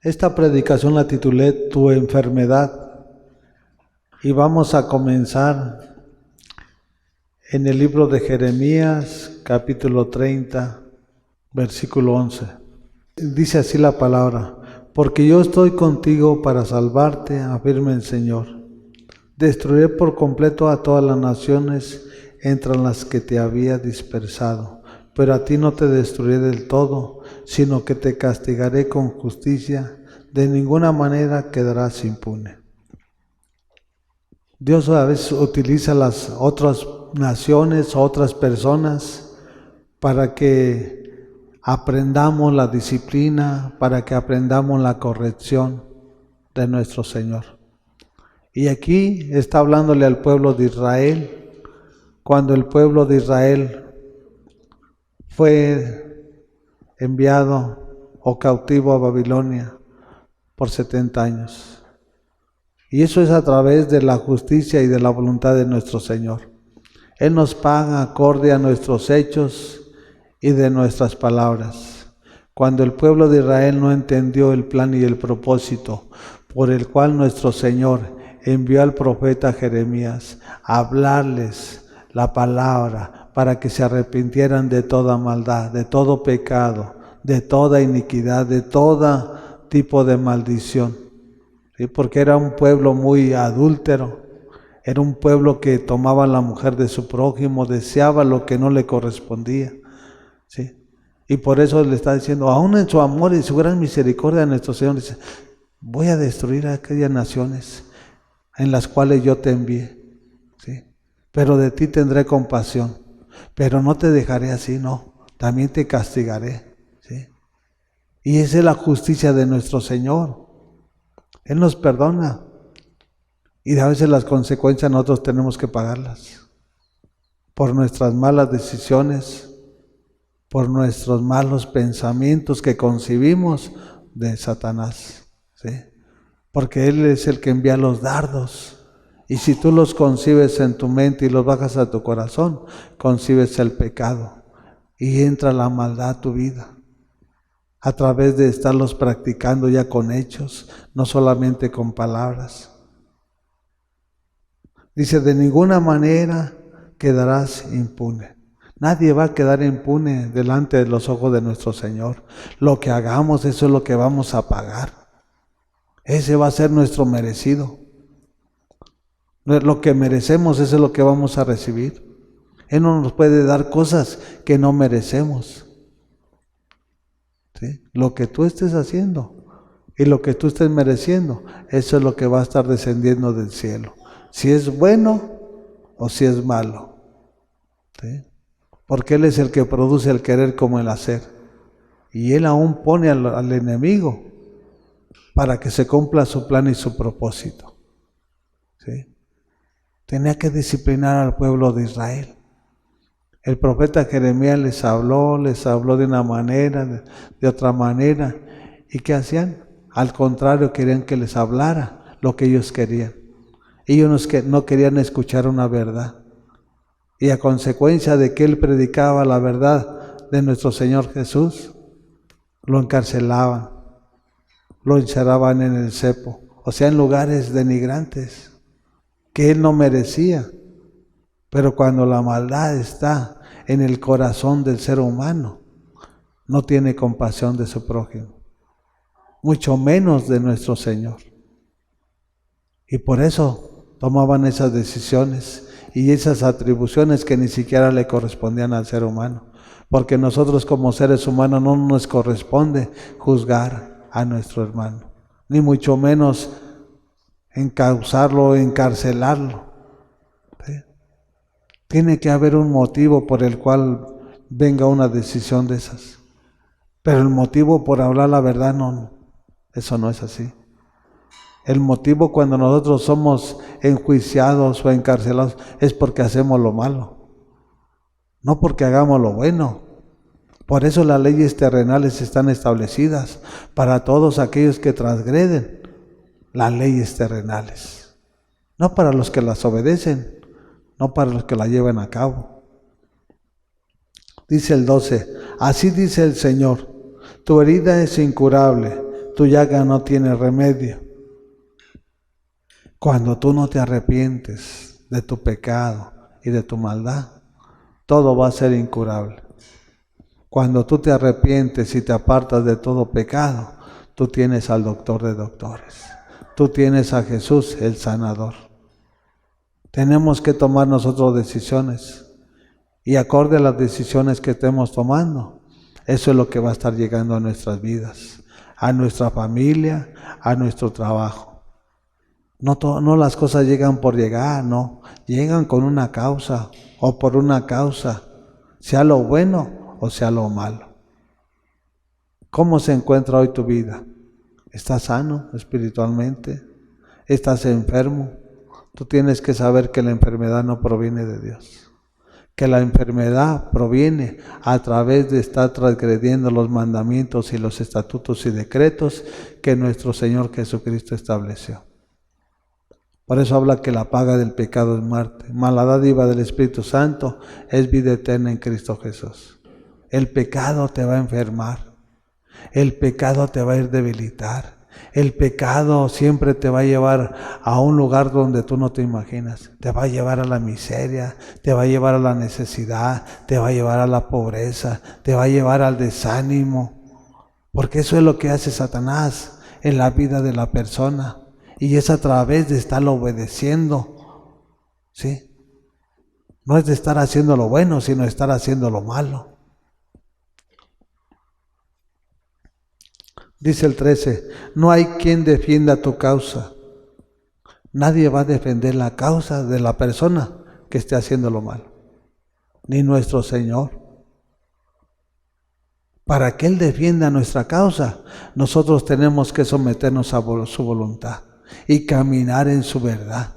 Esta predicación la titulé Tu enfermedad y vamos a comenzar en el libro de Jeremías, capítulo 30, versículo 11. Dice así la palabra: porque yo estoy contigo para salvarte, afirma el Señor. Destruiré por completo a todas las naciones entre las que te había dispersado, pero a ti no te destruiré del todo, sino que te castigaré con justicia, de ninguna manera quedarás impune. Dios a veces utiliza las otras naciones, otras personas, para que aprendamos la disciplina, para que aprendamos la corrección de nuestro Señor. Y aquí está hablándole al pueblo de Israel, cuando el pueblo de Israel fue enviado o cautivo a Babilonia por 70 años. Y eso es a través de la justicia y de la voluntad de nuestro Señor. Él nos paga acorde a nuestros hechos y de nuestras palabras. Cuando el pueblo de Israel no entendió el plan y el propósito por el cual nuestro Señor envió al profeta Jeremías a hablarles la palabra para que se arrepintieran de toda maldad, de todo pecado, de toda iniquidad, de todo tipo de maldición. ¿Sí? Porque era un pueblo muy adúltero, era un pueblo que tomaba a la mujer de su prójimo, deseaba lo que no le correspondía. ¿Sí? Y por eso le está diciendo, aún en su amor y su gran misericordia, nuestro Señor dice: voy a destruir a aquellas naciones en las cuales yo te envié, ¿sí? Pero de ti tendré compasión, pero no te dejaré así, no, también te castigaré, ¿sí? Y esa es la justicia de nuestro Señor. Él nos perdona y a veces las consecuencias nosotros tenemos que pagarlas por nuestras malas decisiones, por nuestros malos pensamientos que concibimos de Satanás, ¿sí? Porque Él es el que envía los dardos, y si tú los concibes en tu mente y los bajas a tu corazón, concibes el pecado y entra la maldad a tu vida, a través de estarlos practicando ya con hechos, no solamente con palabras. Dice, de ninguna manera quedarás impune. Nadie va a quedar impune delante de los ojos de nuestro Señor. Lo que hagamos, eso es lo que vamos a pagar. Ese va a ser nuestro merecido. Lo que merecemos, eso es lo que vamos a recibir. Él no nos puede dar cosas que no merecemos. ¿Sí? Lo que tú estés haciendo y lo que tú estés mereciendo, eso es lo que va a estar descendiendo del cielo. Si es bueno o si es malo. ¿Sí? Porque Él es el que produce el querer como el hacer. Y Él aún pone al enemigo para que se cumpla su plan y su propósito. ¿Sí? Tenía que disciplinar al pueblo de Israel. El profeta Jeremías les habló de una manera, de otra manera. ¿Y qué hacían? Al contrario, querían que les hablara lo que ellos querían. Ellos no querían escuchar una verdad. Y a consecuencia de que él predicaba la verdad de nuestro Señor Jesús, lo encarcelaban, lo encerraban en el cepo, o sea, en lugares denigrantes que él no merecía. Pero cuando la maldad está en el corazón del ser humano, no tiene compasión de su prójimo, mucho menos de nuestro Señor. Y por eso tomaban esas decisiones y esas atribuciones que ni siquiera le correspondían al ser humano, porque nosotros como seres humanos no nos corresponde juzgar a nuestro hermano, ni mucho menos encausarlo o encarcelarlo. ¿Sí? Tiene que haber un motivo por el cual venga una decisión de esas, pero el motivo por hablar la verdad no, eso no es así. El motivo cuando nosotros somos enjuiciados o encarcelados es porque hacemos lo malo, no porque hagamos lo bueno. Por eso las leyes terrenales están establecidas para todos aquellos que transgreden las leyes terrenales, no para los que las obedecen, no para los que las llevan a cabo. Dice el 12, así dice el Señor, tu herida es incurable, tu llaga no tiene remedio. Cuando tú no te arrepientes de tu pecado y de tu maldad, todo va a ser incurable. Cuando tú te arrepientes y te apartas de todo pecado, tú tienes al doctor de doctores. Tú tienes a Jesús, el sanador. Tenemos que tomar nosotros decisiones. Y acorde a las decisiones que estemos tomando, eso es lo que va a estar llegando a nuestras vidas, a nuestra familia, a nuestro trabajo. No las cosas llegan por llegar, no. Llegan con una causa o por una causa, sea lo bueno o sea lo malo. ¿Cómo se encuentra hoy tu vida? ¿Estás sano espiritualmente? ¿Estás enfermo? Tú tienes que saber que la enfermedad no proviene de Dios. Que la enfermedad proviene a través de estar transgrediendo los mandamientos y los estatutos y decretos que nuestro Señor Jesucristo estableció. Por eso habla que la paga del pecado es muerte, mas la dádiva del Espíritu Santo es vida eterna en Cristo Jesús. El pecado te va a enfermar, el pecado te va a ir debilitar, el pecado siempre te va a llevar a un lugar donde tú no te imaginas. Te va a llevar a la miseria, te va a llevar a la necesidad, te va a llevar a la pobreza, te va a llevar al desánimo. Porque eso es lo que hace Satanás en la vida de la persona. Y es a través de estarlo obedeciendo, ¿sí? No es de estar haciendo lo bueno, sino de estar haciendo lo malo. Dice el 13, no hay quien defienda tu causa. Nadie va a defender la causa de la persona que esté haciendo lo malo, ni nuestro Señor. Para que Él defienda nuestra causa, nosotros tenemos que someternos a su voluntad y caminar en su verdad.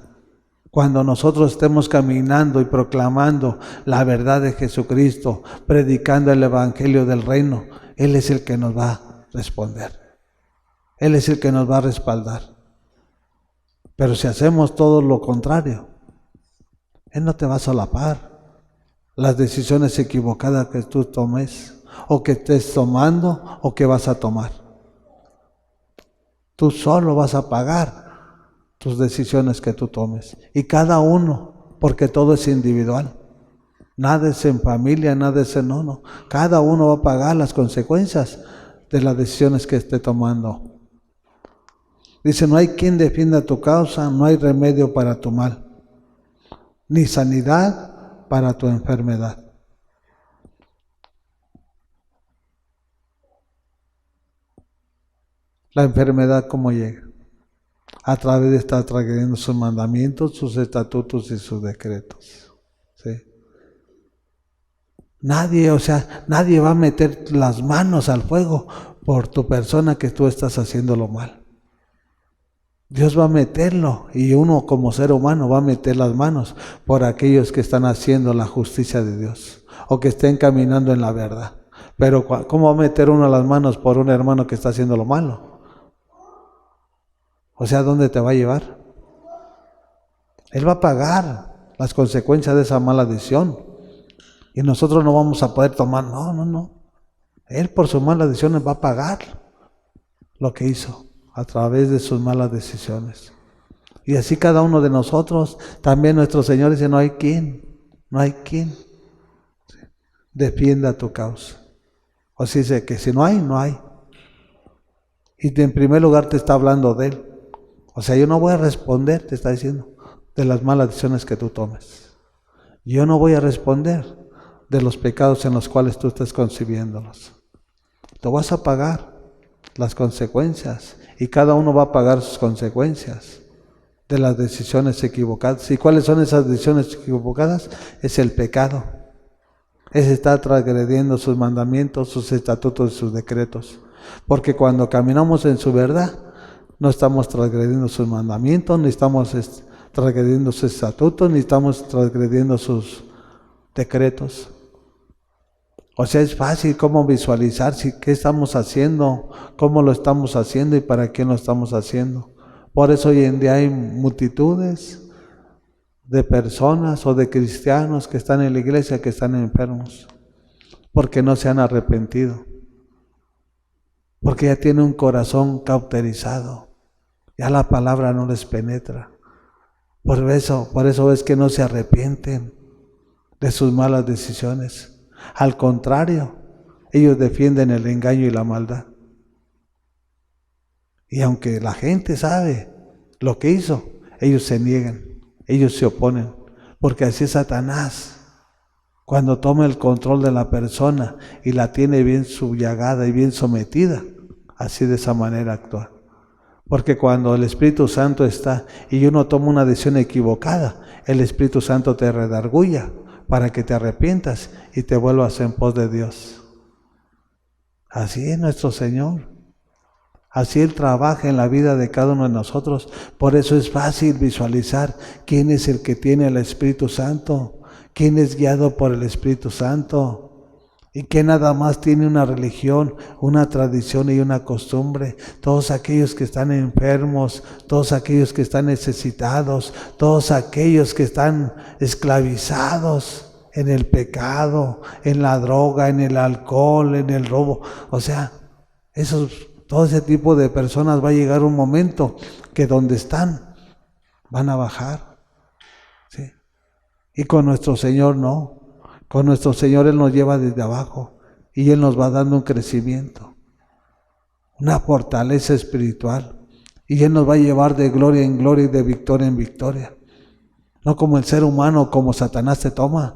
Cuando nosotros estemos caminando y proclamando la verdad de Jesucristo, predicando el evangelio del reino, Él es el que nos va a responder. Él es el que nos va a respaldar. Pero si hacemos todo lo contrario, Él no te va a solapar las decisiones equivocadas que tú tomes, o que estés tomando, o que vas a tomar. Tú solo vas a pagar tus decisiones que tú tomes. Y cada uno, porque todo es individual. Nada es en familia, nada es en uno. Cada uno va a pagar las consecuencias de las decisiones que esté tomando. Dice, no hay quien defienda tu causa, no hay remedio para tu mal, ni sanidad para tu enfermedad. La enfermedad, ¿cómo llega? A través de estar transgrediendo sus mandamientos, sus estatutos y sus decretos. ¿Sí? Nadie va a meter las manos al fuego por tu persona que tú estás haciéndolo mal. Dios va a meterlo, y uno como ser humano va a meter las manos por aquellos que están haciendo la justicia de Dios o que estén caminando en la verdad. Pero ¿cómo va a meter uno las manos por un hermano que está haciendo lo malo? O sea, ¿dónde te va a llevar? Él va a pagar las consecuencias de esa mala decisión. Y nosotros no vamos a poder tomar, no. Él por sus malas decisiones va a pagar lo que hizo a través de sus malas decisiones. Y así cada uno de nosotros, también nuestro Señor dice, no hay quien defienda tu causa. O sea, dice que si no hay, no hay. Y en primer lugar te está hablando de Él. O sea, yo no voy a responder, te está diciendo, de las malas decisiones que tú tomes. Yo no voy a responder de los pecados en los cuales tú estés concibiéndolos. Tú vas a pagar las consecuencias, y cada uno va a pagar sus consecuencias de las decisiones equivocadas. ¿Y cuáles son esas decisiones equivocadas? Es el pecado. Es estar transgrediendo sus mandamientos, sus estatutos y sus decretos. Porque cuando caminamos en su verdad, no estamos transgrediendo sus mandamientos, ni estamos transgrediendo sus estatutos, ni estamos transgrediendo sus decretos. O sea, es fácil cómo visualizar qué estamos haciendo, cómo lo estamos haciendo y para quién lo estamos haciendo. Por eso hoy en día hay multitudes de personas o de cristianos que están en la iglesia que están enfermos, porque no se han arrepentido. porque ya tiene un corazón cauterizado, ya la palabra no les penetra. Por eso es que no se arrepienten de sus malas decisiones. Al contrario, ellos defienden el engaño y la maldad. Y aunque la gente sabe lo que hizo, ellos se niegan, ellos se oponen, porque así es Satanás. Cuando toma el control de la persona y la tiene bien subyugada y bien sometida, así de esa manera actúa. Porque cuando el Espíritu Santo está y uno toma una decisión equivocada, el Espíritu Santo te redarguya para que te arrepientas y te vuelvas en pos de Dios. Así es nuestro Señor. Así Él trabaja en la vida de cada uno de nosotros. Por eso es fácil visualizar quién es el que tiene el Espíritu Santo. ¿Quién es guiado por el Espíritu Santo? Y que nada más tiene una religión, una tradición y una costumbre. Todos aquellos que están enfermos, todos aquellos que están necesitados, todos aquellos que están esclavizados en el pecado, en la droga, en el alcohol, en el robo. O sea, todo ese tipo de personas va a llegar un momento que donde están van a bajar. ¿Sí? Y con nuestro Señor no. Con nuestro Señor Él nos lleva desde abajo y Él nos va dando un crecimiento, una fortaleza espiritual, y Él nos va a llevar de gloria en gloria y de victoria en victoria. No como el ser humano, como Satanás te toma,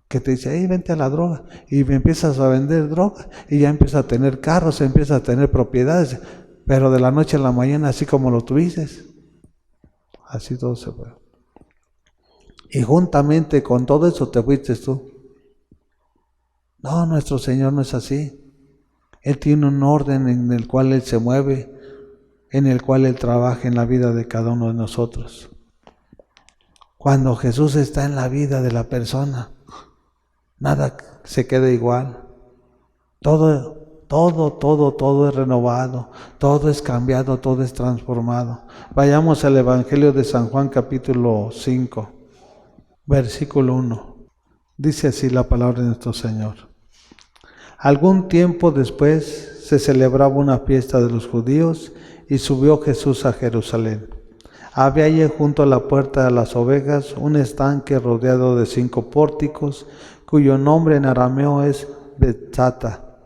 que te dice, hey, vente a la droga, y me empiezas a vender droga, y ya empiezas a tener carros, empiezas a tener propiedades, pero de la noche a la mañana, así como lo tuviste, así todo se fue. Y juntamente con todo eso te fuiste tú. No, nuestro Señor no es así. Él tiene un orden en el cual Él se mueve, en el cual Él trabaja en la vida de cada uno de nosotros. Cuando Jesús está en la vida de la persona, nada se queda igual. Todo es renovado, todo es cambiado, todo es transformado. Vayamos al Evangelio de San Juan capítulo 5. Versículo 1. Dice así la palabra de nuestro Señor. Algún tiempo después se celebraba una fiesta de los judíos y subió Jesús a Jerusalén. Había allí junto a la puerta de las ovejas un estanque rodeado de 5 pórticos, cuyo nombre en arameo es Betzata.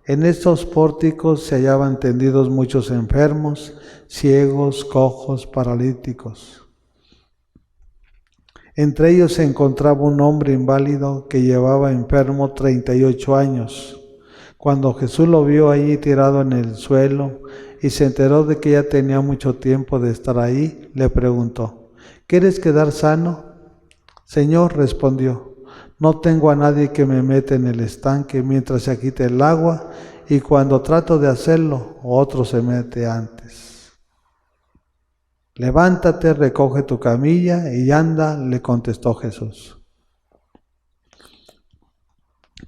En estos pórticos se hallaban tendidos muchos enfermos, ciegos, cojos, paralíticos. Entre ellos se encontraba un hombre inválido que llevaba enfermo 38 años. Cuando Jesús lo vio allí tirado en el suelo y se enteró de que ya tenía mucho tiempo de estar ahí, le preguntó, ¿quieres quedar sano? Señor, respondió, no tengo a nadie que me meta en el estanque mientras se agite el agua, y cuando trato de hacerlo, otro se mete antes. Levántate, recoge tu camilla y anda, le contestó Jesús.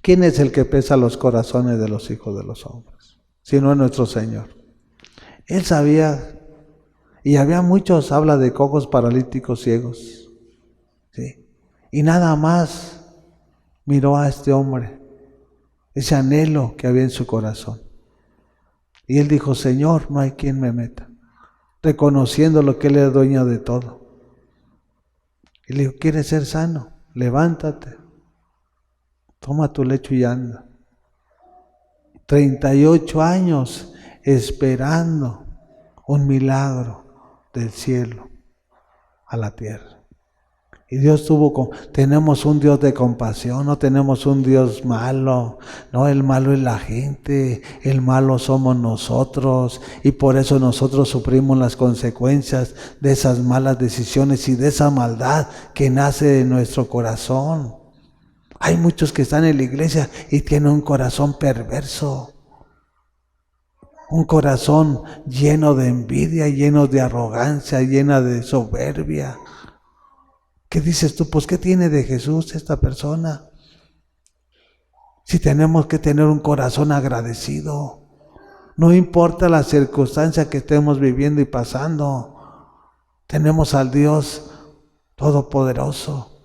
¿Quién es el que pesa los corazones de los hijos de los hombres? Sino es nuestro Señor. Él sabía, y había muchos, habla de cojos, paralíticos, ciegos. ¿Sí? Y nada más miró a este hombre, ese anhelo que había en su corazón. Y él dijo, Señor, no hay quien me meta. Reconociendo lo que Él es dueño de todo. Y le dijo, ¿quieres ser sano? Levántate, toma tu lecho y anda. 38 años esperando un milagro del cielo a la tierra. Y Dios tenemos un Dios de compasión, no tenemos un Dios malo. No, el malo es la gente, el malo somos nosotros. Y por eso nosotros sufrimos las consecuencias de esas malas decisiones y de esa maldad que nace de nuestro corazón. Hay muchos que están en la iglesia y tienen un corazón perverso. Un corazón lleno de envidia, lleno de arrogancia, lleno de soberbia. ¿Qué dices tú? Pues, ¿qué tiene de Jesús esta persona? Si tenemos que tener un corazón agradecido, no importa la circunstancia que estemos viviendo y pasando, tenemos al Dios Todopoderoso.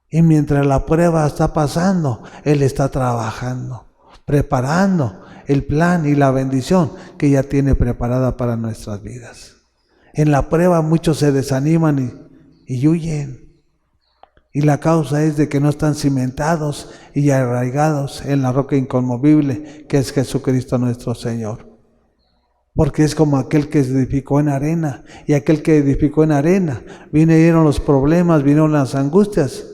Y mientras la prueba está pasando, Él está trabajando, preparando el plan y la bendición que ya tiene preparada para nuestras vidas. En la prueba muchos se desaniman y huyen. Y la causa es de que no están cimentados y arraigados en la roca inconmovible que es Jesucristo nuestro Señor. Porque es como aquel que edificó en arena, y aquel que edificó en arena, vinieron los problemas, vinieron las angustias,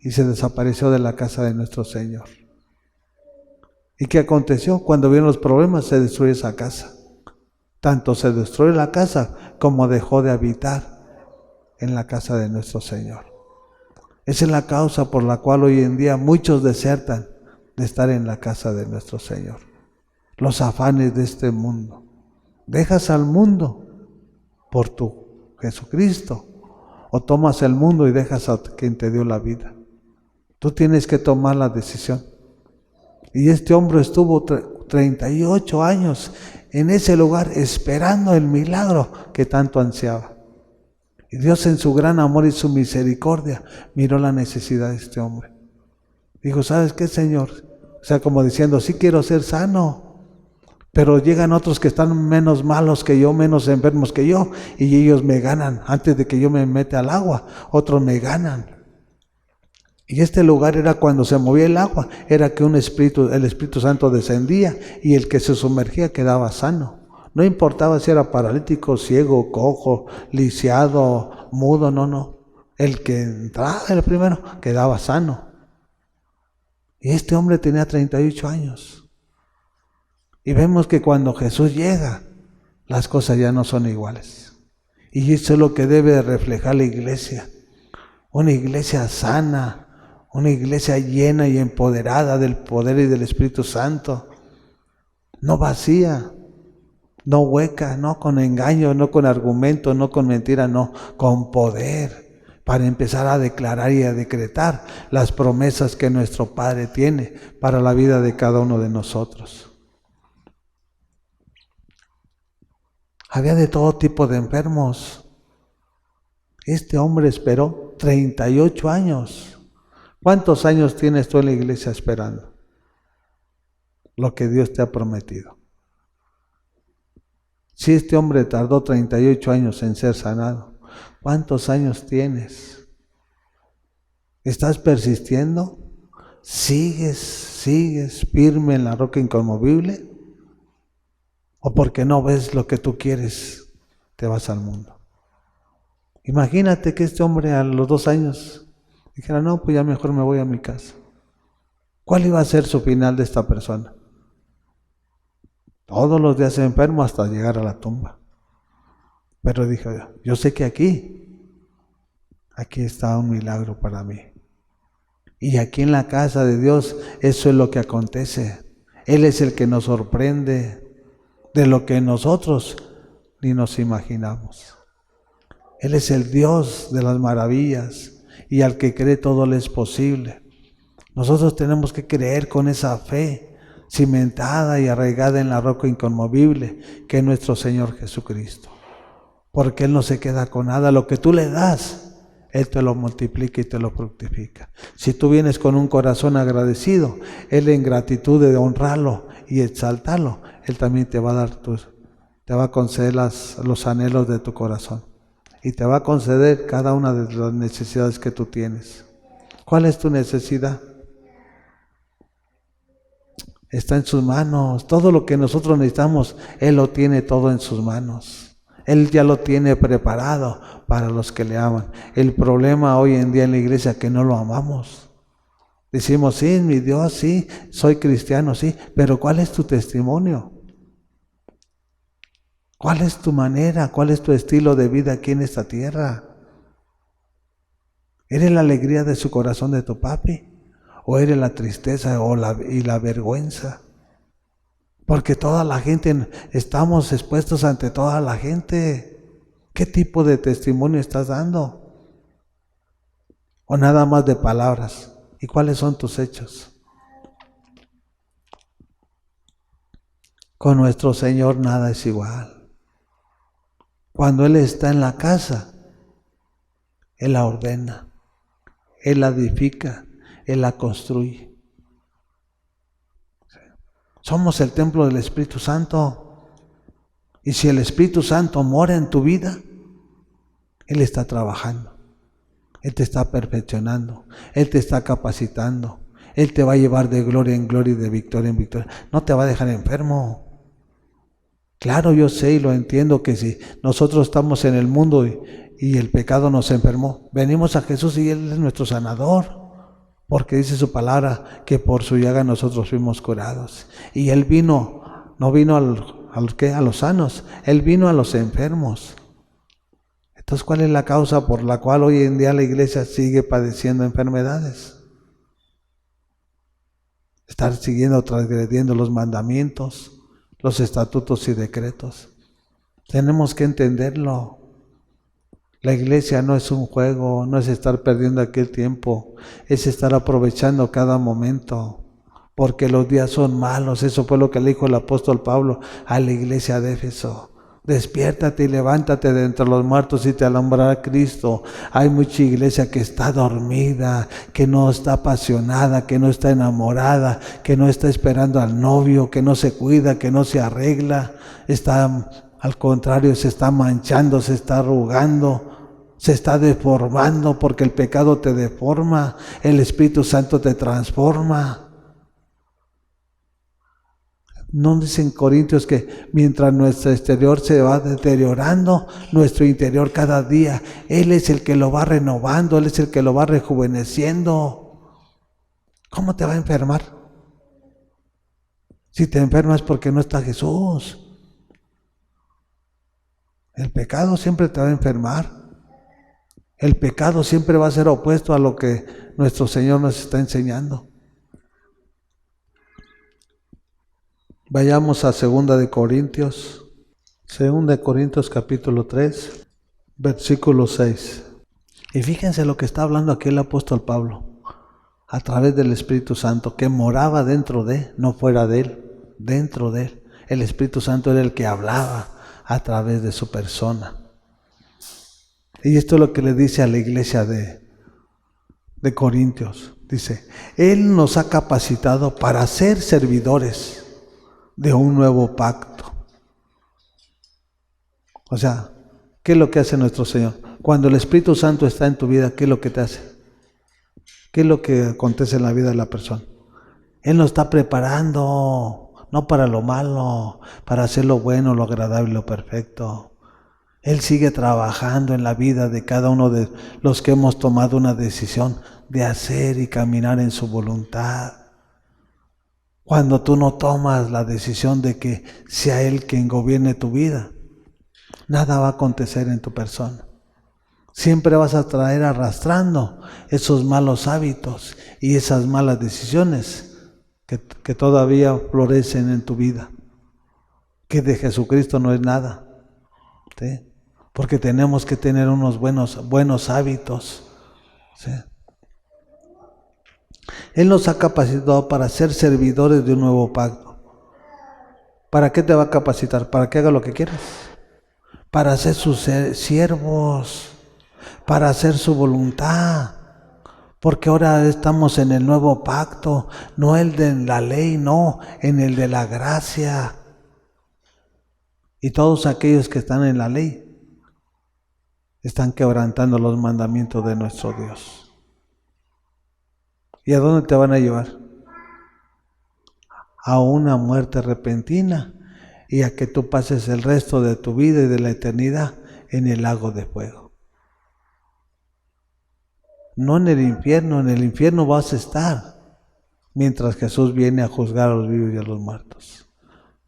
y se desapareció de la casa de nuestro Señor. ¿Y qué aconteció? Cuando vieron los problemas, se destruyó esa casa. Tanto se destruyó la casa, como dejó de habitar en la casa de nuestro Señor. Esa es la causa por la cual hoy en día muchos desertan de estar en la casa de nuestro Señor. Los afanes de este mundo. Dejas al mundo por tu Jesucristo, o tomas el mundo y dejas a quien te dio la vida. Tú tienes que tomar la decisión. Y este hombre estuvo 38 años en ese lugar esperando el milagro que tanto ansiaba. Y Dios en su gran amor y su misericordia miró la necesidad de este hombre. Dijo, ¿sabes qué, Señor? O sea, como diciendo, sí quiero ser sano, pero llegan otros que están menos malos que yo, menos enfermos que yo, y ellos me ganan. Antes de que yo me meta al agua, otros me ganan. Y este lugar era cuando se movía el agua, era que el Espíritu Santo descendía y el que se sumergía quedaba sano. No importaba si era paralítico, ciego, cojo, lisiado, mudo, no. El que entraba el primero quedaba sano. Y este hombre tenía 38 años. Y vemos que cuando Jesús llega, las cosas ya no son iguales. Y eso es lo que debe reflejar la iglesia. Una iglesia sana, una iglesia llena y empoderada del poder y del Espíritu Santo. No vacía, no hueca, no con engaño, no con argumento, no con mentira, no, con poder, para empezar a declarar y a decretar las promesas que nuestro Padre tiene para la vida de cada uno de nosotros. Había de todo tipo de enfermos. Este hombre esperó 38 años. ¿Cuántos años tienes tú en la iglesia esperando lo que Dios te ha prometido? Si este hombre tardó 38 años en ser sanado, ¿cuántos años tienes? ¿Estás persistiendo? ¿Sigues firme en la roca inconmovible? ¿O porque no ves lo que tú quieres, te vas al mundo? Imagínate que este hombre a los 2 años dijera, no, pues ya mejor me voy a mi casa. ¿Cuál iba a ser su final de esta persona? Todos los días enfermo hasta llegar a la tumba. Pero dijo, yo sé que aquí está un milagro para mí. Y aquí en la casa de Dios, eso es lo que acontece. Él es el que nos sorprende de lo que nosotros ni nos imaginamos. Él es el Dios de las maravillas, y al que cree todo le es posible. Nosotros tenemos que creer con esa fe cimentada y arraigada en la roca inconmovible que es nuestro Señor Jesucristo. Porque Él no se queda con nada. Lo que tú le das, Él te lo multiplica y te lo fructifica. Si tú vienes con un corazón agradecido, Él en gratitud de honrarlo y exaltarlo, Él también te va a dar te va a conceder los anhelos de tu corazón. Y te va a conceder cada una de las necesidades que tú tienes. ¿Cuál es tu necesidad? Está en sus manos. Todo lo que nosotros necesitamos, Él lo tiene todo en sus manos. Él ya lo tiene preparado para los que le aman. El problema hoy en día en la iglesia es que no lo amamos. Decimos, sí, mi Dios, sí, soy cristiano, sí, pero ¿cuál es tu testimonio? ¿Cuál es tu manera? ¿Cuál es tu estilo de vida aquí en esta tierra? ¿Eres la alegría de su corazón de tu papi? ¿O eres la tristeza y la vergüenza? Porque toda la gente, estamos expuestos ante toda la gente. ¿Qué tipo de testimonio estás dando? ¿O nada más de palabras? ¿Y cuáles son tus hechos? Con nuestro Señor nada es igual. Cuando Él está en la casa, Él la ordena, Él la edifica, Él la construye. Somos el templo del Espíritu Santo. Y si el Espíritu Santo mora en tu vida, Él está trabajando. Él te está perfeccionando. Él te está capacitando. Él te va a llevar de gloria en gloria y de victoria en victoria. No te va a dejar enfermo. Claro, yo sé y lo entiendo que si nosotros estamos en el mundo y el pecado nos enfermó, venimos a Jesús y Él es nuestro sanador. Porque dice su palabra que por su llaga nosotros fuimos curados. Y Él vino, no vino a los sanos, Él vino a los enfermos. Entonces, ¿cuál es la causa por la cual hoy en día la iglesia sigue padeciendo enfermedades? Estar siguiendo, transgrediendo los mandamientos, los estatutos y decretos. Tenemos que entenderlo. La iglesia no es un juego, no es estar perdiendo aquel tiempo, es estar aprovechando cada momento, porque los días son malos. Eso fue lo que le dijo el apóstol Pablo a la iglesia de Éfeso. Despiértate y levántate de entre los muertos y te alumbrará Cristo. Hay mucha iglesia que está dormida, que no está apasionada, que no está enamorada, que no está esperando al novio, que no se cuida, que no se arregla. Está, al contrario, se está manchando, se está arrugando, se está deformando, porque el pecado te deforma, el Espíritu Santo te transforma. ¿No dicen Corintios que mientras nuestro exterior se va deteriorando, nuestro interior cada día, Él es el que lo va renovando, Él es el que lo va rejuveneciendo? ¿Cómo te va a enfermar? Si te enfermas porque no está Jesús. El pecado siempre te va a enfermar. El pecado siempre va a ser opuesto a lo que nuestro Señor nos está enseñando. Vayamos a 2 de Corintios capítulo 3, versículo 6. Y fíjense lo que está hablando aquí el apóstol Pablo, a través del Espíritu Santo, que moraba dentro de, no fuera de él, dentro de él. El Espíritu Santo era el que hablaba a través de su persona. Y esto es lo que le dice a la iglesia de Corintios. Dice, Él nos ha capacitado para ser servidores de un nuevo pacto. O sea, ¿qué es lo que hace nuestro Señor? Cuando el Espíritu Santo está en tu vida, ¿qué es lo que te hace? ¿Qué es lo que acontece en la vida de la persona? Él nos está preparando, no para lo malo, para hacer lo bueno, lo agradable, lo perfecto. Él sigue trabajando en la vida de cada uno de los que hemos tomado una decisión de hacer y caminar en su voluntad. Cuando tú no tomas la decisión de que sea Él quien gobierne tu vida, nada va a acontecer en tu persona. Siempre vas a traer arrastrando esos malos hábitos y esas malas decisiones que todavía florecen en tu vida. Que de Jesucristo no es nada, ¿sí? Porque tenemos que tener unos buenos hábitos, ¿sí? Él nos ha capacitado para ser servidores de un nuevo pacto. ¿Para qué te va a capacitar? ¿Para que haga lo que quieras? Para ser sus siervos, para hacer su voluntad. Porque ahora estamos en el nuevo pacto, no el de la ley, no, en el de la gracia. Y todos aquellos que están en la ley están quebrantando los mandamientos de nuestro Dios. ¿Y a dónde te van a llevar? A una muerte repentina y a que tú pases el resto de tu vida y de la eternidad en el lago de fuego. No en el infierno vas a estar mientras Jesús viene a juzgar a los vivos y a los muertos.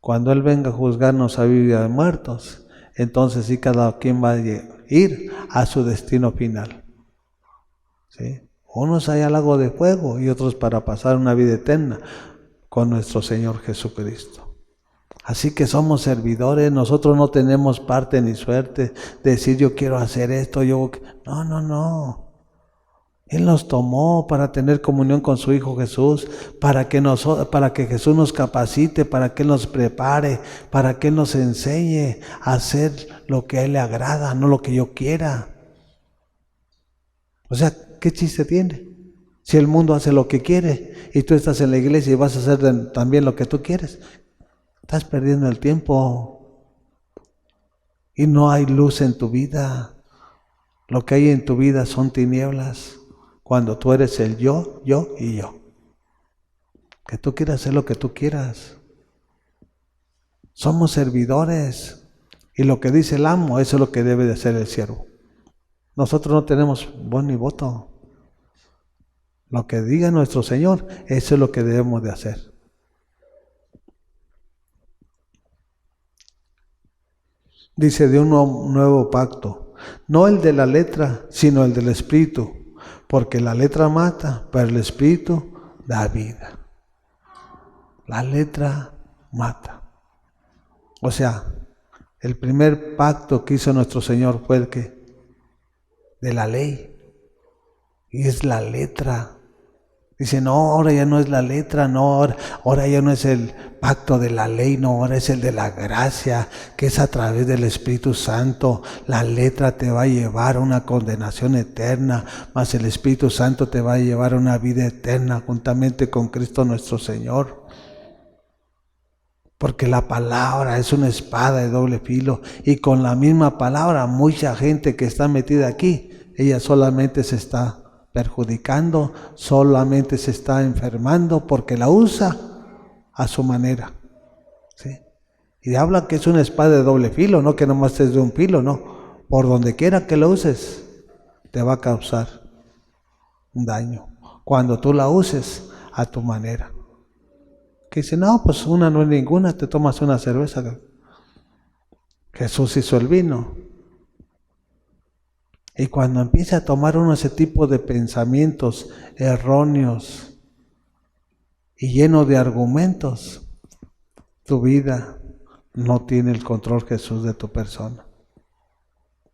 Cuando Él venga a juzgarnos a vivos y a muertos, entonces sí cada quien va a ir a su destino final, ¿sí? Unos allá al lago de fuego y otros para pasar una vida eterna con nuestro Señor Jesucristo. Así que somos servidores, nosotros no tenemos parte ni suerte de decir yo quiero hacer esto, no. Él nos tomó para tener comunión con su Hijo Jesús, para que Jesús nos capacite, para que Él nos prepare, para que Él nos enseñe a hacer lo que a Él le agrada, no lo que yo quiera. O sea, ¿qué chiste tiene? Si el mundo hace lo que quiere y tú estás en la iglesia y vas a hacer también lo que tú quieres, estás perdiendo el tiempo. Y no hay luz en tu vida. Lo que hay en tu vida son tinieblas. Cuando tú eres el yo y yo. Que tú quieras hacer lo que tú quieras. Somos servidores. Y lo que dice el amo, eso es lo que debe de hacer el siervo. Nosotros no tenemos voz ni voto. Lo que diga nuestro Señor, eso es lo que debemos de hacer. Dice de un nuevo pacto, no el de la letra, sino el del Espíritu, porque la letra mata, pero el Espíritu da vida. La letra mata. O sea, el primer pacto que hizo nuestro Señor fue el que de la ley, y es la letra. Dice, no, ahora ya no es la letra, no, ahora ya no es el pacto de la ley, no, ahora es el de la gracia, que es a través del Espíritu Santo. La letra te va a llevar a una condenación eterna, mas el Espíritu Santo te va a llevar a una vida eterna juntamente con Cristo nuestro Señor. Porque la palabra es una espada de doble filo, y con la misma palabra mucha gente que está metida aquí, ella solamente se está perjudicando, solamente se está enfermando porque la usa a su manera. ¿Sí? Y habla que es una espada de doble filo, no que nomás es de un filo, no. Por donde quiera que lo uses, te va a causar un daño. Cuando tú la uses a tu manera. Que dice, no, pues una no es ninguna, te tomas una cerveza. Jesús hizo el vino. Y cuando empieza a tomar uno ese tipo de pensamientos erróneos y lleno de argumentos, tu vida no tiene el control Jesús de tu persona.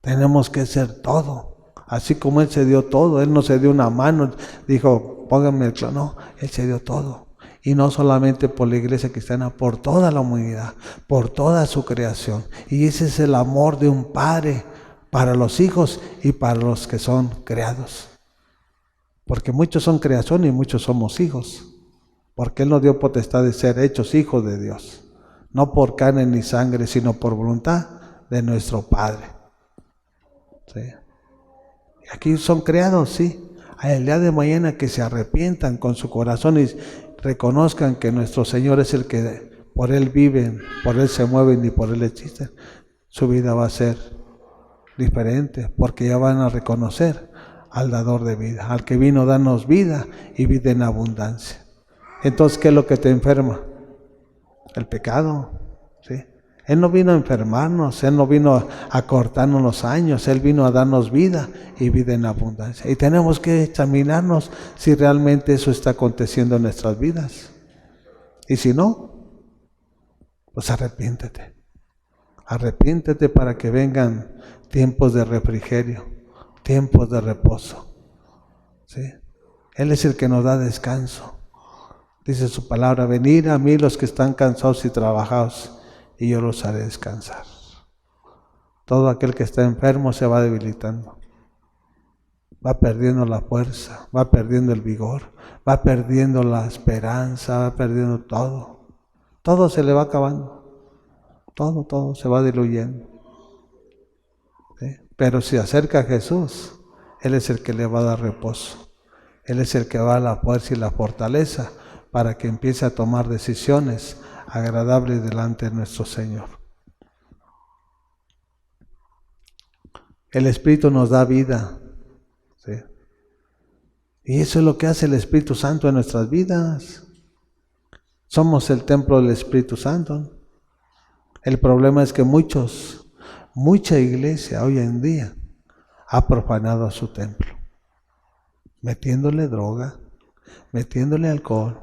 Tenemos que ser todo. Así como Él se dio todo, Él no se dio una mano, dijo, pónganme el clon, no, Él se dio todo. Y no solamente por la iglesia cristiana, por toda la humanidad, por toda su creación. Y ese es el amor de un padre para los hijos y para los que son creados. Porque muchos son creación y muchos somos hijos. Porque Él nos dio potestad de ser hechos hijos de Dios. No por carne ni sangre, sino por voluntad de nuestro Padre. ¿Sí? Y aquí son creados, sí. El día de mañana que se arrepientan con su corazón y reconozcan que nuestro Señor es el que por Él viven, por Él se mueven y por Él existen, su vida va a ser diferente, porque ya van a reconocer al dador de vida, al que vino a darnos vida y vida en abundancia. Entonces, ¿qué es lo que te enferma? El pecado, ¿sí? Él no vino a enfermarnos, Él no vino a cortarnos los años, Él vino a darnos vida y vida en abundancia. Y tenemos que examinarnos si realmente eso está aconteciendo en nuestras vidas. Y si no, pues arrepiéntete. Arrepiéntete para que vengan tiempos de refrigerio, tiempos de reposo. ¿Sí? Él es el que nos da descanso. Dice su palabra, venid a mí los que están cansados y trabajados, y yo los haré descansar. Todo aquel que está enfermo se va debilitando. Va perdiendo la fuerza, va perdiendo el vigor, va perdiendo la esperanza, va perdiendo todo. Todo se le va acabando. Todo se va diluyendo. ¿Sí? Pero si acerca a Jesús, Él es el que le va a dar reposo. Él es el que va a la fuerza y la fortaleza para que empiece a tomar decisiones agradables delante de nuestro Señor. El Espíritu nos da vida. ¿Sí? Y eso es lo que hace el Espíritu Santo en nuestras vidas. Somos el templo del Espíritu Santo. El problema es que mucha iglesia hoy en día ha profanado su templo, metiéndole droga, metiéndole alcohol,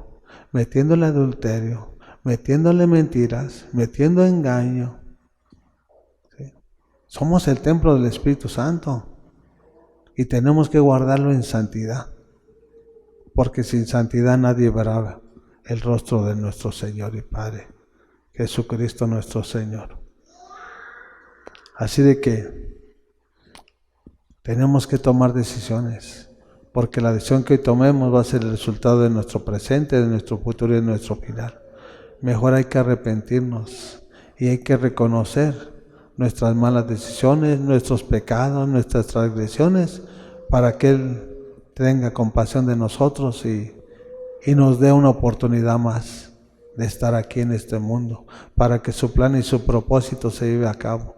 metiéndole adulterio, metiéndole mentiras, metiendo engaño. ¿Sí? Somos el templo del Espíritu Santo y tenemos que guardarlo en santidad, porque sin santidad nadie verá el rostro de nuestro Señor y Padre, Jesucristo nuestro Señor. Así de que tenemos que tomar decisiones. porque la decisión que hoy tomemos va a ser el resultado de nuestro presente, de nuestro futuro y de nuestro final. Mejor hay que arrepentirnos y hay que reconocer nuestras malas decisiones, nuestros pecados, nuestras transgresiones, para que Él tenga compasión de nosotros y nos dé una oportunidad más de estar aquí en este mundo, para que su plan y su propósito se lleve a cabo.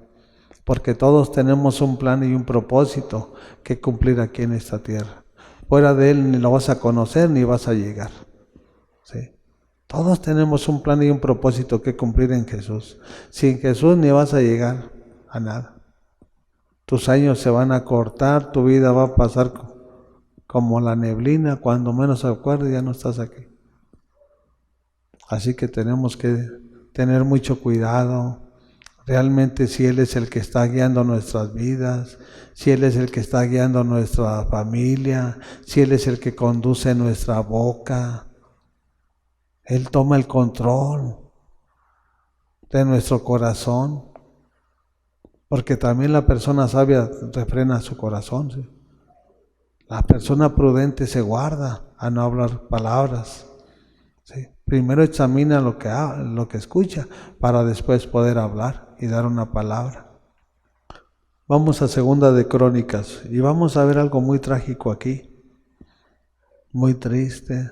Porque todos tenemos un plan y un propósito que cumplir aquí en esta tierra. Fuera de Él ni lo vas a conocer ni vas a llegar. ¿Sí? Todos tenemos un plan y un propósito que cumplir en Jesús. Sin Jesús ni vas a llegar a nada. Tus años se van a cortar, tu vida va a pasar como la neblina, cuando menos se acuerdes ya no estás aquí. Así que tenemos que tener mucho cuidado. Realmente si Él es el que está guiando nuestras vidas, si Él es el que está guiando nuestra familia, si Él es el que conduce nuestra boca, Él toma el control de nuestro corazón, porque también la persona sabia refrena su corazón, ¿sí? La persona prudente se guarda a no hablar palabras, ¿sí? Primero examina lo que escucha para después poder hablar y dar una palabra. Vamos a Segunda de Crónicas y vamos a ver algo muy trágico aquí, muy triste.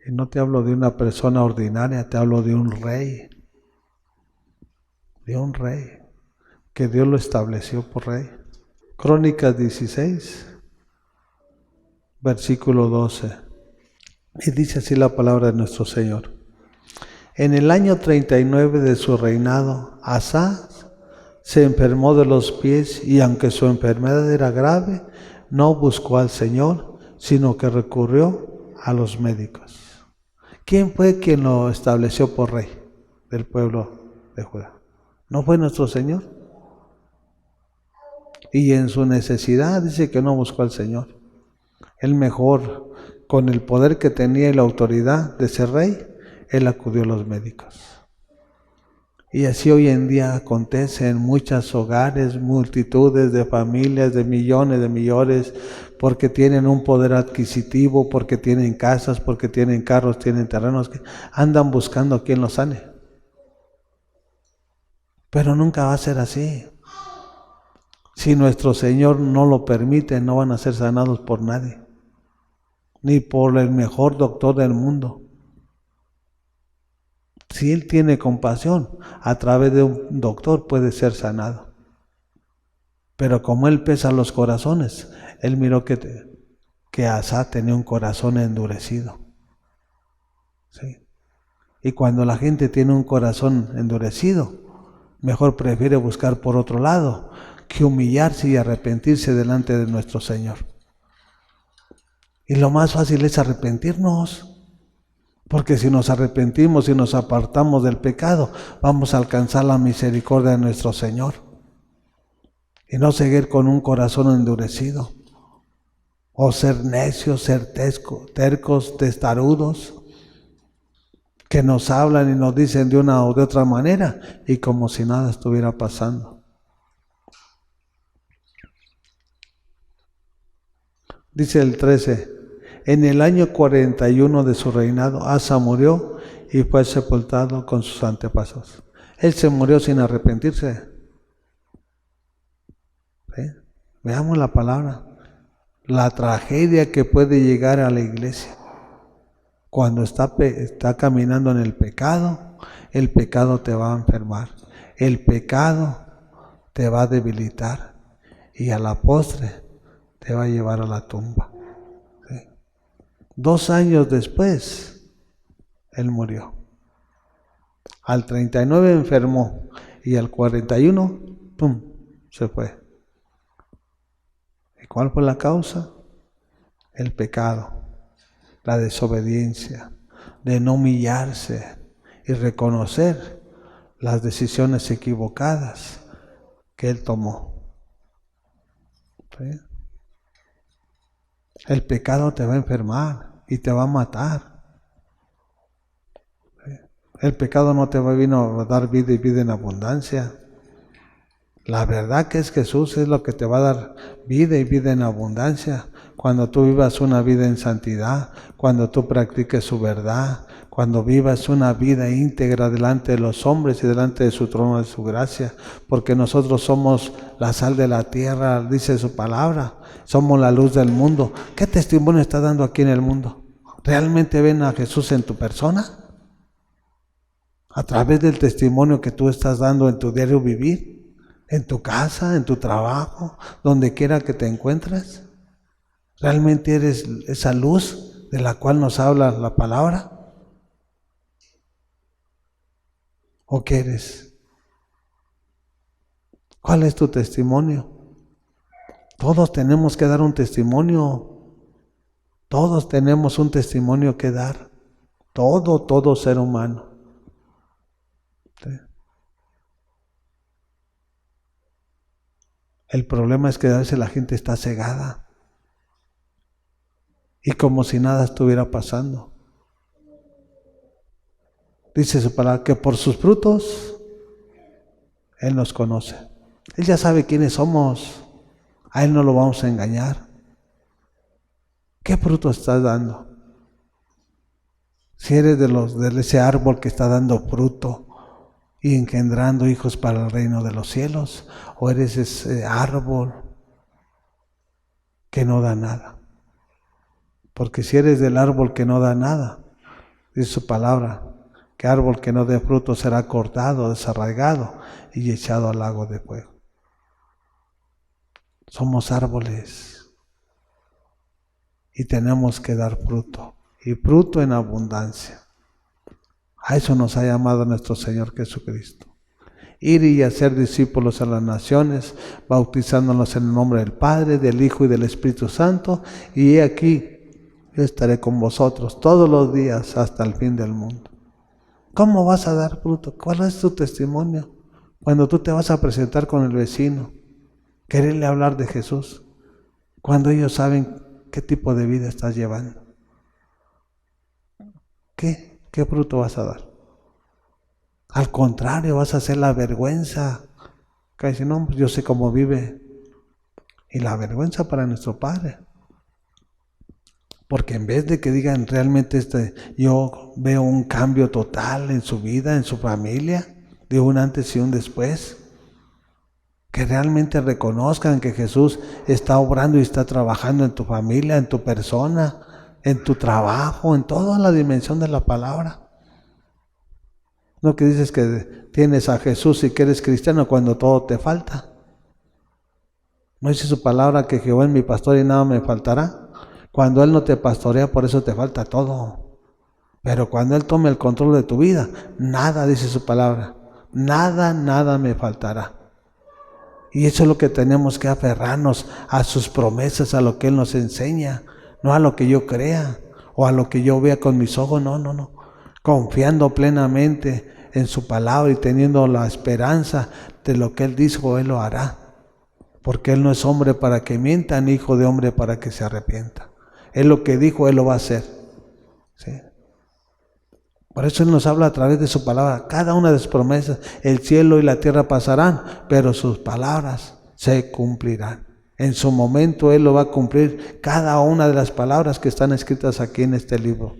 Y no te hablo de una persona ordinaria, te hablo de un rey, que Dios lo estableció por rey. Crónicas 16, versículo 12. Y dice así la palabra de nuestro Señor. En el año 39 de su reinado, Asa se enfermó de los pies y aunque su enfermedad era grave, no buscó al Señor, sino que recurrió a los médicos. ¿Quién fue quien lo estableció por rey del pueblo de Judá? ¿No fue nuestro Señor? Y en su necesidad dice que no buscó al Señor. Él mejor, con el poder que tenía y la autoridad de ser rey, Él acudió a los médicos. Y así hoy en día acontece en muchos hogares, multitudes de familias, de millones, porque tienen un poder adquisitivo, porque tienen casas, porque tienen carros, tienen terrenos, que andan buscando a quien los sane. Pero nunca va a ser así. Si nuestro Señor no lo permite, no van a ser sanados por nadie, ni por el mejor doctor del mundo. Si Él tiene compasión, a través de un doctor puede ser sanado. Pero como Él pesa los corazones, Él miró que Asa tenía un corazón endurecido. ¿Sí? Y cuando la gente tiene un corazón endurecido, mejor prefiere buscar por otro lado que humillarse y arrepentirse delante de nuestro Señor. Y lo más fácil es arrepentirnos. Porque si nos arrepentimos y nos apartamos del pecado, vamos a alcanzar la misericordia de nuestro Señor. Y no seguir con un corazón endurecido. O ser necios, ser tercos, testarudos, que nos hablan y nos dicen de una o de otra manera, y como si nada estuviera pasando. Dice el 13. En el año 41 de su reinado, Asa murió y fue sepultado con sus antepasados. Él se murió sin arrepentirse. ¿Sí? Veamos la palabra. La tragedia que puede llegar a la iglesia. Cuando está caminando en el pecado te va a enfermar. El pecado te va a debilitar. Y a la postre te va a llevar a la tumba. 2 años después, Él murió. Al 39 enfermó y al 41, ¡pum!, se fue. ¿Y cuál fue la causa? El pecado, la desobediencia, de no humillarse y reconocer las decisiones equivocadas que Él tomó. ¿Sí? El pecado te va a enfermar y te va a matar. El pecado no te va a dar vida y vida en abundancia. La verdad que es Jesús es lo que te va a dar vida y vida en abundancia. Cuando tú vivas una vida en santidad, cuando tú practiques su verdad, cuando vivas una vida íntegra delante de los hombres y delante de su trono de su gracia, porque nosotros somos la sal de la tierra, dice su palabra, somos la luz del mundo. ¿Qué testimonio está dando aquí en el mundo? ¿Realmente ven a Jesús en tu persona? A través del testimonio que tú estás dando en tu diario vivir, en tu casa, en tu trabajo, donde quiera que te encuentres. ¿Realmente eres esa luz de la cual nos habla la palabra? ¿O qué eres? ¿Cuál es tu testimonio? Todos tenemos que dar un testimonio. Todos tenemos un testimonio que dar. Todo ser humano. ¿Sí? El problema es que a veces la gente está cegada. Y como si nada estuviera pasando. Dice su palabra que por sus frutos Él nos conoce. Él ya sabe quiénes somos. A Él no lo vamos a engañar. ¿Qué fruto estás dando? Si eres de ese árbol que está dando fruto y engendrando hijos para el reino de los cielos, o eres ese árbol que no da nada. Porque si eres del árbol que no da nada, dice su palabra, que árbol que no dé fruto será cortado, desarraigado y echado al lago de fuego. Somos árboles y tenemos que dar fruto, y fruto en abundancia. A eso nos ha llamado nuestro Señor Jesucristo. Ir y hacer discípulos a las naciones, bautizándolos en el nombre del Padre, del Hijo y del Espíritu Santo, y he aquí, yo estaré con vosotros todos los días hasta el fin del mundo. ¿Cómo vas a dar fruto? ¿Cuál es tu testimonio? Cuando tú te vas a presentar con el vecino, quererle hablar de Jesús, cuando ellos saben qué tipo de vida estás llevando. ¿Qué fruto vas a dar? Al contrario, vas a hacer la vergüenza. Que dice, no, pues yo sé cómo vive. Y la vergüenza para nuestro Padre. Porque en vez de que digan realmente yo veo un cambio total en su vida, en su familia, de un antes y un después, que realmente reconozcan que Jesús está obrando y está trabajando en tu familia, en tu persona, en tu trabajo, en toda la dimensión de la palabra. No que dices que tienes a Jesús y que eres cristiano cuando todo te falta. ¿No dice su palabra que Jehová es mi pastor y nada me faltará? Cuando Él no te pastorea, por eso te falta todo. Pero cuando Él tome el control de tu vida, nada, dice su palabra, nada me faltará. Y eso es lo que tenemos que aferrarnos a sus promesas, a lo que Él nos enseña, no a lo que yo crea o a lo que yo vea con mis ojos, no. Confiando plenamente en su palabra y teniendo la esperanza de lo que Él dijo, Él lo hará. Porque Él no es hombre para que mienta, ni hijo de hombre para que se arrepienta. Él lo que dijo, Él lo va a hacer. ¿Sí? Por eso Él nos habla a través de su palabra. Cada una de sus promesas, el cielo y la tierra pasarán, pero sus palabras se cumplirán. En su momento Él lo va a cumplir, cada una de las palabras que están escritas aquí en este libro.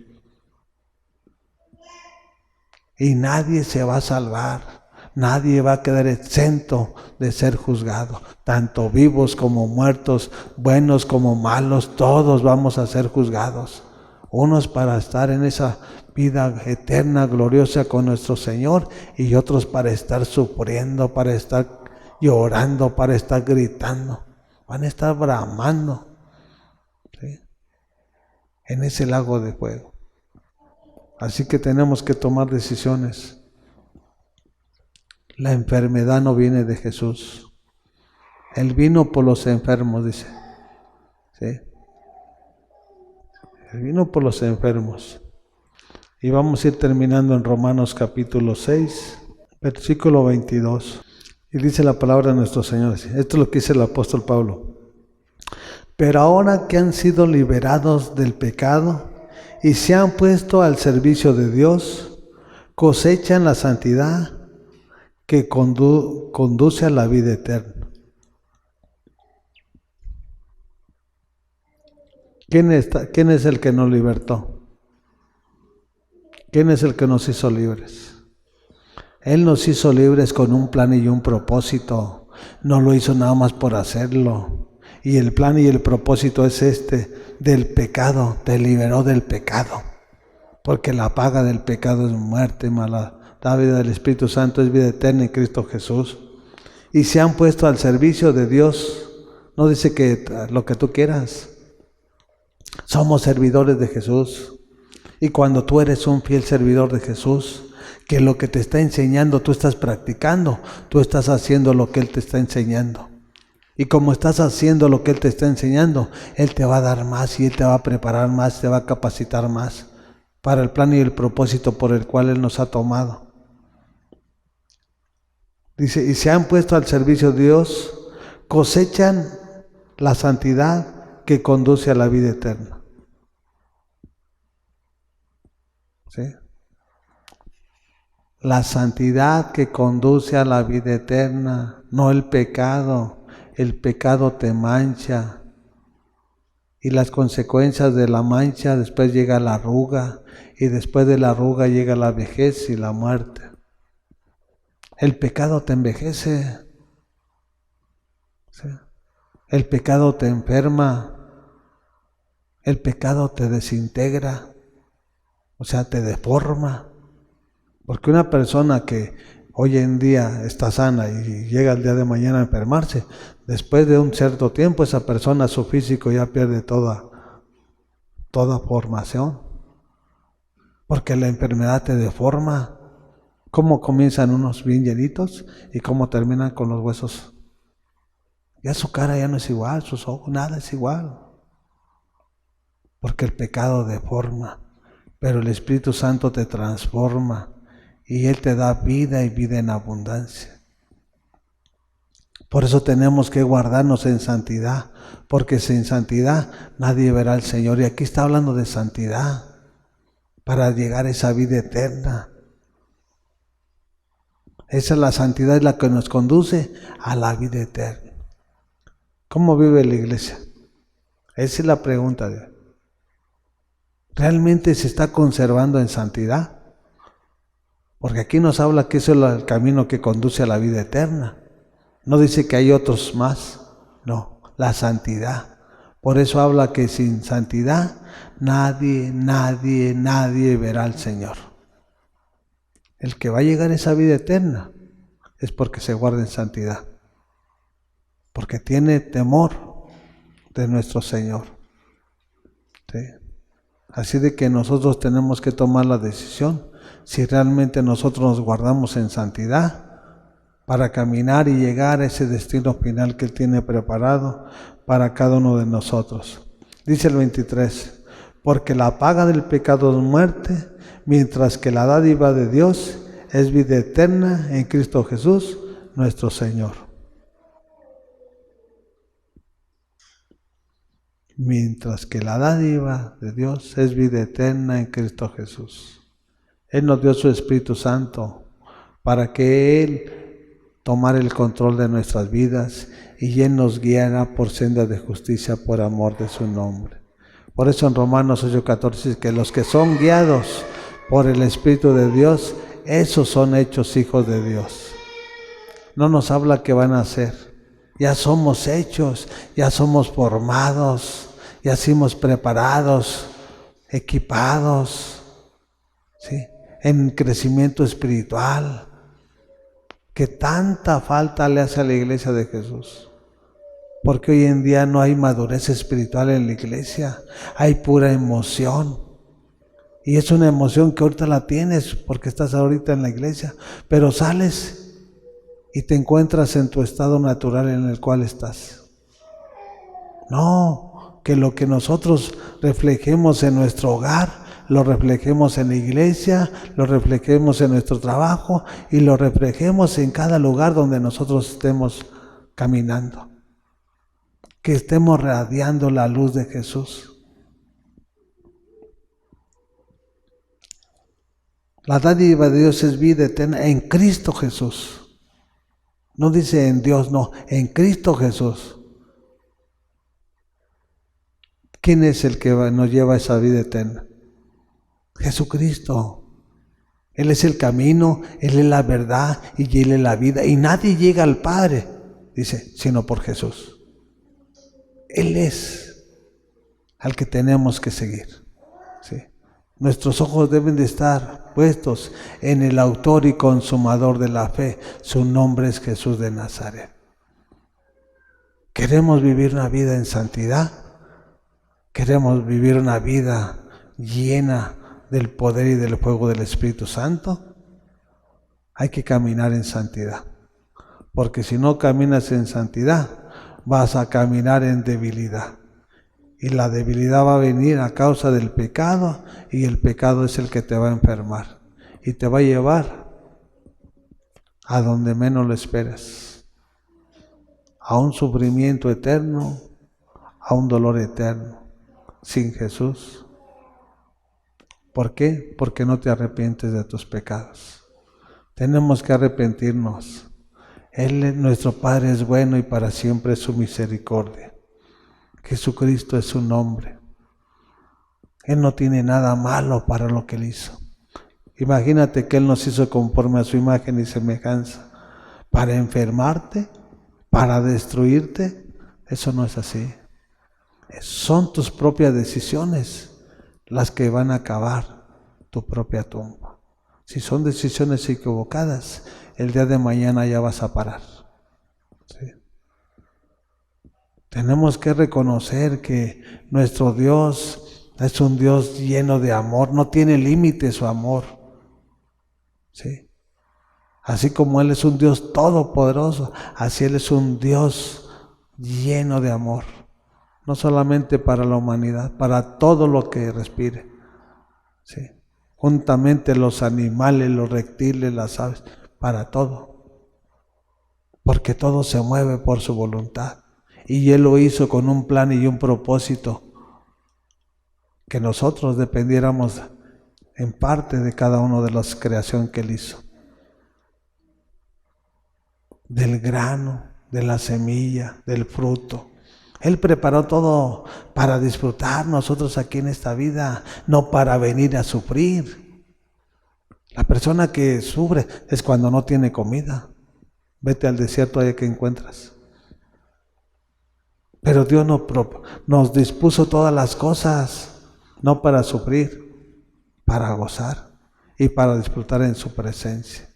Y nadie se va a salvar. Nadie va a quedar exento de ser juzgado. Tanto vivos como muertos, buenos como malos, todos vamos a ser juzgados. Unos para estar en esa vida eterna, gloriosa con nuestro Señor, y otros para estar sufriendo, para estar llorando, para estar gritando. Van a estar bramando, ¿sí?, en ese lago de fuego. Así que tenemos que tomar decisiones. La enfermedad no viene de Jesús. Él vino por los enfermos, dice. ¿Sí? Él vino por los enfermos. Y vamos a ir terminando en Romanos capítulo 6, versículo 22. Y dice la palabra de nuestro Señor. Esto es lo que dice el apóstol Pablo. Pero ahora que han sido liberados del pecado y se han puesto al servicio de Dios, cosechan la santidad que conduce a la vida eterna. ¿Quién es el que nos libertó? ¿Quién es el que nos hizo libres? Él nos hizo libres con un plan y un propósito. No lo hizo nada más por hacerlo. Y el plan y el propósito es del pecado. Te liberó del pecado. Porque la paga del pecado es muerte, la vida del Espíritu Santo es vida eterna en Cristo Jesús. Y se han puesto al servicio de Dios. No dice que lo que tú quieras. Somos servidores de Jesús. Y cuando tú eres un fiel servidor de Jesús, que lo que te está enseñando tú estás practicando, tú estás haciendo lo que Él te está enseñando. Y como estás haciendo lo que Él te está enseñando, Él te va a dar más y Él te va a preparar más, te va a capacitar más para el plan y el propósito por el cual Él nos ha tomado. Dice, y se han puesto al servicio de Dios, cosechan la santidad que conduce a la vida eterna. ¿Sí? La santidad que conduce a la vida eterna, no el pecado. El pecado te mancha. Y las consecuencias de la mancha, después llega la arruga, y después de la arruga llega la vejez y la muerte. El pecado te envejece. ¿Sí? El pecado te enferma. El pecado te desintegra. O sea, te deforma. Porque una persona que hoy en día está sana y llega el día de mañana a enfermarse, después de un cierto tiempo esa persona, su físico ya pierde toda formación. Porque la enfermedad te deforma. ¿Cómo comienzan unos bien llenitos y cómo terminan con los huesos? Ya su cara ya no es igual, sus ojos, nada es igual. Porque el pecado deforma, pero el Espíritu Santo te transforma. Y Él te da vida y vida en abundancia. Por eso tenemos que guardarnos en santidad, porque sin santidad nadie verá al Señor. Y aquí está hablando de santidad, para llegar a esa vida eterna. Esa es la santidad, es la que nos conduce a la vida eterna. ¿Cómo vive la iglesia? Esa es la pregunta. ¿Realmente se está conservando en santidad? Porque aquí nos habla que eso es el camino que conduce a la vida eterna. No dice que hay otros más. No, la santidad. Por eso habla que sin santidad nadie verá al Señor. El que va a llegar a esa vida eterna es porque se guarda en santidad. Porque tiene temor de nuestro Señor. ¿Sí? Así de que nosotros tenemos que tomar la decisión. Si realmente nosotros nos guardamos en santidad para caminar y llegar a ese destino final que Él tiene preparado para cada uno de nosotros. Dice el 23, porque la paga del pecado es muerte, mientras que la dádiva de Dios es vida eterna en Cristo Jesús, nuestro Señor. Mientras que la dádiva de Dios es vida eterna en Cristo Jesús. Él nos dio su Espíritu Santo para que Él tomara el control de nuestras vidas y Él nos guiara por sendas de justicia por amor de su nombre. Por eso en Romanos 8:14 dice que los que son guiados por el Espíritu de Dios, esos son hechos hijos de Dios. No nos habla que van a ser. Ya somos hechos, ya somos formados, ya somos preparados, equipados, ¿sí? En crecimiento espiritual, que tanta falta le hace a la iglesia de Jesús. Porque hoy en día no hay madurez espiritual en la iglesia, hay pura emoción. Y es una emoción que ahorita la tienes porque estás ahorita en la iglesia, pero sales y te encuentras en tu estado natural en el cual estás. No, que lo que nosotros reflejemos en nuestro hogar, lo reflejemos en la iglesia, lo reflejemos en nuestro trabajo y lo reflejemos en cada lugar donde nosotros estemos caminando. Que estemos radiando la luz de Jesús. La dádiva de Dios es vida eterna en Cristo Jesús. No dice en Dios, no, en Cristo Jesús. ¿Quién es el que nos lleva a esa vida eterna? Jesucristo. Él es el camino, Él es la verdad y Él es la vida. Y nadie llega al Padre, dice, sino por Jesús. Él es al que tenemos que seguir. ¿Sí? Nuestros ojos deben de estar puestos en el autor y consumador de la fe. Su nombre es Jesús de Nazaret. ¿Queremos vivir una vida en santidad? ¿Queremos vivir una vida llena del poder y del fuego del Espíritu Santo? Hay que caminar en santidad. Porque si no caminas en santidad, vas a caminar en debilidad. Y la debilidad va a venir a causa del pecado, y el pecado es el que te va a enfermar. Y te va a llevar a donde menos lo esperes. A un sufrimiento eterno, a un dolor eterno, sin Jesús. ¿Por qué? Porque no te arrepientes de tus pecados. Tenemos que arrepentirnos. Nuestro Padre es bueno y para siempre es su misericordia. Jesucristo es su nombre. Él no tiene nada malo para lo que Él hizo. Imagínate que Él nos hizo conforme a su imagen y semejanza. Para enfermarte, para destruirte, eso no es así. Son tus propias decisiones las que van a acabar tu propia tumba. Si son decisiones equivocadas, el día de mañana ya vas a parar. ¿Sí? Tenemos que reconocer que nuestro Dios es un Dios lleno de amor, no tiene límite su amor. ¿Sí? Así como Él es un Dios todopoderoso, así Él es un Dios lleno de amor. No solamente para la humanidad, para todo lo que respire. ¿Sí? Juntamente los animales, los reptiles, las aves, para todo. Porque todo se mueve por su voluntad. Y Él lo hizo con un plan y un propósito. Que nosotros dependiéramos en parte de cada una de las creaciones que Él hizo. Del grano, de la semilla, del fruto. Él preparó todo para disfrutar nosotros aquí en esta vida, no para venir a sufrir. La persona que sufre es cuando no tiene comida. Vete al desierto allá que encuentras. Pero Dios nos dispuso todas las cosas, no para sufrir, para gozar y para disfrutar en su presencia.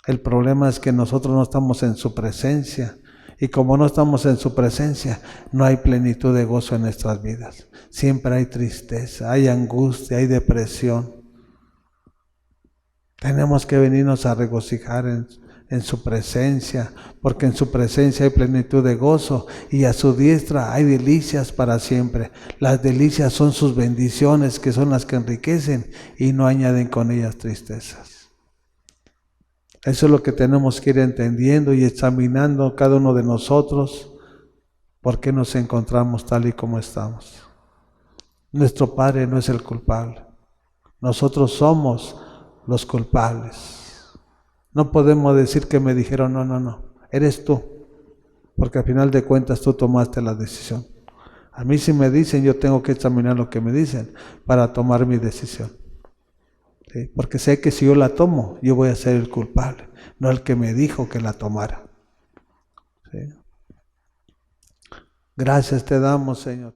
El problema es que nosotros no estamos en su presencia. Y como no estamos en su presencia, no hay plenitud de gozo en nuestras vidas. Siempre hay tristeza, hay angustia, hay depresión. Tenemos que venirnos a regocijar en su presencia, porque en su presencia hay plenitud de gozo y a su diestra hay delicias para siempre. Las delicias son sus bendiciones, que son las que enriquecen y no añaden con ellas tristezas. Eso es lo que tenemos que ir entendiendo y examinando cada uno de nosotros, por qué nos encontramos tal y como estamos. Nuestro Padre no es el culpable, nosotros somos los culpables. No podemos decir que me dijeron, no, eres tú, porque al final de cuentas tú tomaste la decisión. A mí si me dicen, yo tengo que examinar lo que me dicen para tomar mi decisión. ¿Sí? Porque sé que si yo la tomo, yo voy a ser el culpable, no el que me dijo que la tomara. ¿Sí? Gracias te damos, Señor.